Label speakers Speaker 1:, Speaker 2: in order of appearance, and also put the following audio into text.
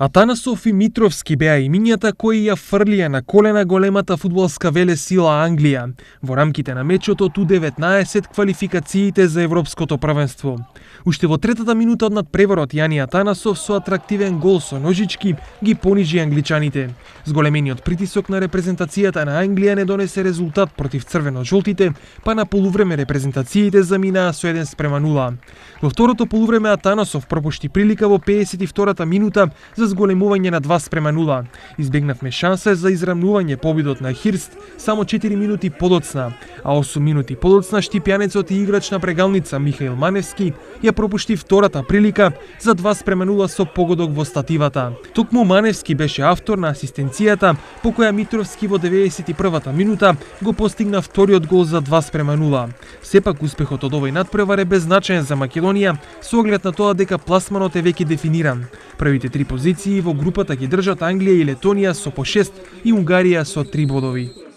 Speaker 1: Атанасов и Митровски беа имињата кои ја фрлија на колена големата фудбалска велесила Англија во рамките на мечот од У-19 квалификациите за Европското првенство. Уште во третата минута од надпреварот Јани Атанасов со атрактивен гол со ножички ги понижи англичаните. Зголемениот притисок на репрезентацијата на Англија не донесе резултат против црвено-жолтите, па на полувреме репрезентациите заминаа со 1:0. Во второто полувреме Атанасов пропушти прилика во 52-та минута за зголемување на 2:0. Избегнавме шанса за израмнување победот на Хирст само 4 минути подоцна, а 8 минути подоцна штипјанецот и играч на прегалница Михаил Маневски ја пропушти втората прилика за 2:0 со погодок во стативата. Токму Маневски беше автор на асистенцијата по која Митровски во 91-та минута го постигна вториот гол за 2:0. Сепак успехот од овој надпревар е беззначаен за Македонија со оглед на тоа дека пласманот е веќе дефиниран. Првите три позиции во групата ги држат Англија и Летонија со по 6 и Унгарија со 3 бодови.